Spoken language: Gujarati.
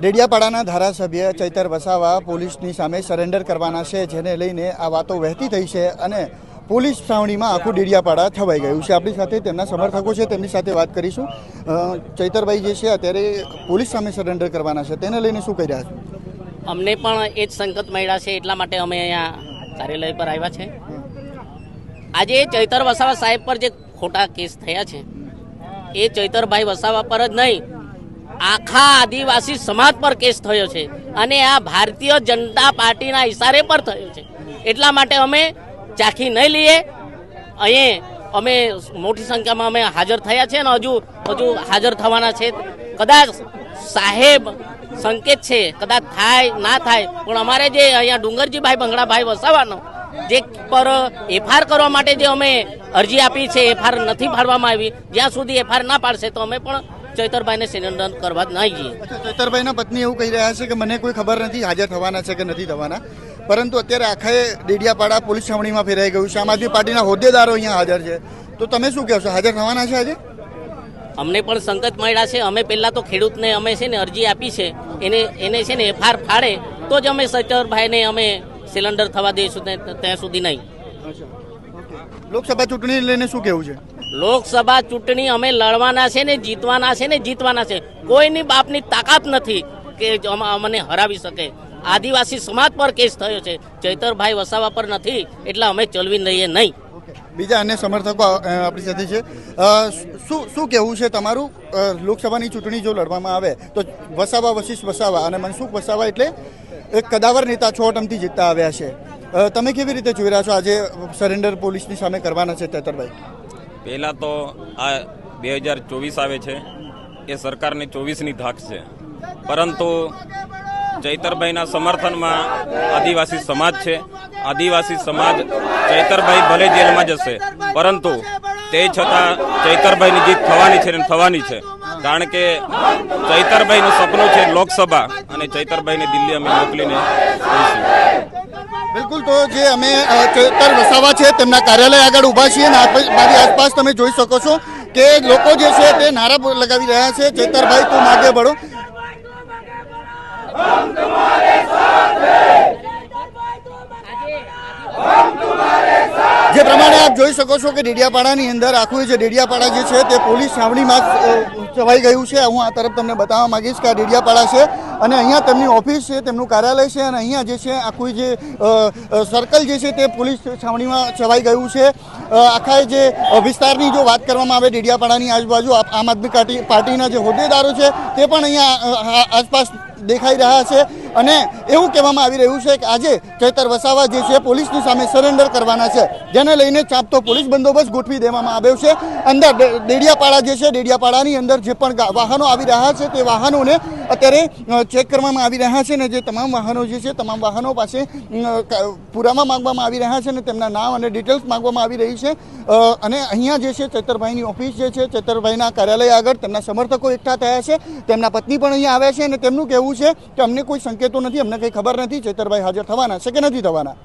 ડેડિયાપાડાના ધારાસભ્ય ચૈતર વસાવા પોલીસની સામે સરેન્ડર કરવાના છે, જેને લઈને આ વાતો વહેતી થઈ છે અને પોલીસ છાવણીમાં આખું ડેડિયાપાડા છવાઈ ગયું છે। આપણી સાથે તેમના સમર્થકો છે, તેમની સાથે વાત કરીશું। ચૈતરભાઈ જે છે અત્યારે પોલીસ સામે સરેન્ડર કરવાના છે, તેને લઈને શું કહી રહ્યા છો? અમને પણ એ જ સંકેત મળ્યા છે, એટલા માટે અમે અહીંયા કાર્યાલય પર આવ્યા છે। આજે ચૈતર વસાવા સાહેબ પર જે ખોટા કેસ થયા છે એ ચૈતરભાઈ વસાવા પર જ નહીં, આખા આદિવાસી સમાજ પર કેસ થયો છે અને આ ભારતીય જનતા પાર્ટીના ઇશારે પર થયો છે। એટલા માટે અમે ચાખી નહીં લઈએ। અહીં અમે મોટી સંખ્યામાં અમે હાજર થયા છે અને હજુ હાજર થવાના છે। કદાચ સાહેબ સંકેત છે, કદાચ થાય ના થાય, પણ અમારે જે અહીંયા ડુંગરજીભાઈ બંગડાભાઈ વસાવાનો જે પર એફઆઈઆર કરવા માટે જે અમે અરજી આપી છે, એફઆઈઆર નથી ફાડવામાં આવી। જ્યાં સુધી એફઆઈઆર ના પાડશે તો અમે પણ ચૈતરભાઈને સરેન્ડર કરવા નહીં જઈએ। ચૈતરભાઈના પત્ની એવું કહી રહ્યા છે કે મને કોઈ ખબર નથી હાજર થવાના છે કે નથી થવાના, પરંતુ અત્યારે આખા ડેડિયાપાડા પોલીસ છાવણીમાં ફેરાઈ ગયું છે। આમ આદમી પાર્ટીના હોદ્દેદારો અહીંયા હાજર છે, તો તમે શું કહેશો? હાજર થવાના છે આજે? અમને પણ સંકેત મળ્યા છે। અમે પહેલાં તો ખેડૂતને અમે છે ને અરજી આપી છે, એને છે ને એફઆઈઆર ફાડે તો જ અમે ચૈતરભાઈને અમે સિલિન્ડર થવા દઈશું, ત્યાં સુધી નહીં। લોકસભા ચૂંટણી લઈને શું કહેવું છે? લોકસભા ચૂંટણી અમે લડવાના છે ને જીતવાના છે ને જીતવાના છે। કોઈની બાપની તાકાત નથી કે અમને હરાવી શકે। આદિવાસી સમાજ પર કેસ થયો છે, ચૈતરભાઈ વસાવા પર નથી, એટલે અમે ચલવી લઈએ નહીં। બીજા અન્ય સમર્થકો આપણી સાથે છે, શું કહેવું છે તમારું? લોકસભાની ચૂંટણી જો લડવામાં આવે તો વસાવા વશિષ્ઠ વસાવા અને મનસુખ વસાવા એટલે એક કદાવર નેતા 6 ટર્મથી જીતતા આવ્યા છે। તમે કેવી રીતે જોઈ રહ્યા છો આજે સરેન્ડર પોલીસની સામે કરવાના છે ચૈતરભાઈ? પહેલાં તો આ 2024 આવે છે, એ સરકારની 24ની ધાક છે, પરંતુ ચૈતરભાઈના સમર્થનમાં આદિવાસી સમાજ છે। આદિવાસી સમાજ ચૈતરભાઈ ભલે જેલમાં જશે, પરંતુ તે છતાં ચૈતરભાઈની જીત થવાની છે ને થવાની છે, કારણ કે ચૈતરભાઈનું સપનું છે લોકસભા, અને ચૈતરભાઈને દિલ્હી અમે મોકલીને જઈશું। બિલકુલ, તો જે અમે ચૈતર વસાવા છે તેમના કાર્યાલય આગળ ઊભા છીએ અને મારી આસપાસ તમે જોઈ શકો છો કે લોકો જે છે તે નારા લગાવી રહ્યા છે, ચૈતરભાઈ તું આગે બઢો। જે પ્રમાણે આપ જોઈ શકો છો કે ડેડિયાપાડાની અંદર આખું જે ડેડિયાપાડા જે છે તે પોલીસ છાવણીમાં છવાઈ ગયું છે। હું આ તરફ તમને બતાવવા માંગીશ કે આ ડેડિયાપાડા છે અને અહીંયા તેમની ઓફિસ છે, તેમનું કાર્યાલય છે અને અહીંયા જે છે આખું જે સર્કલ જે છે તે પોલીસ છાવણીમાં છવાઈ ગયું છે। આખા જે વિસ્તારની જો વાત કરવામાં આવે ડેડિયાપાડાની આજુબાજુ આમ આદમી પાર્ટીના જે હોદ્દેદારો છે તે પણ અહીંયા આસપાસ દેખાઈ રહ્યા છે અને એવું કહેવામાં આવી રહ્યું છે કે આજે ચૈતર વસાવા જે છે પોલીસની સામે સરેન્ડર કરવાના છે, જેને લઈને ચાંપતો પોલીસ બંદોબસ્ત ગોઠવી દેવામાં આવ્યો છે। અંદર ડેડિયાપાડા જે છે, ડેડિયાપાડાની અંદર જે પણ વાહનો આવી રહ્યા છે તે વાહનોને અત્યારે ચેક કરવામાં આવી રહ્યા છે ને જે તમામ વાહનો જે છે તમામ વાહનો પાસે પુરાવા માંગવામાં આવી રહ્યા છે અને તેમના નામ અને ડિટેલ્સ માંગવામાં આવી રહી છે। અને અહીંયા જે છે ચૈતરભાઈની ઓફિસ જે છે, ચૈતરભાઈના કાર્યાલય આગળ તેમના સમર્થકો એકઠા થયા છે, તેમના પત્ની પણ અહીંયા આવ્યા છે અને તેમનું કહેવું છે કે અમને કોઈ સંકેતો નથી, અમને કંઈ ખબર નથી ચૈતરભાઈ હાજર થવાના છે કે નથી થવાના।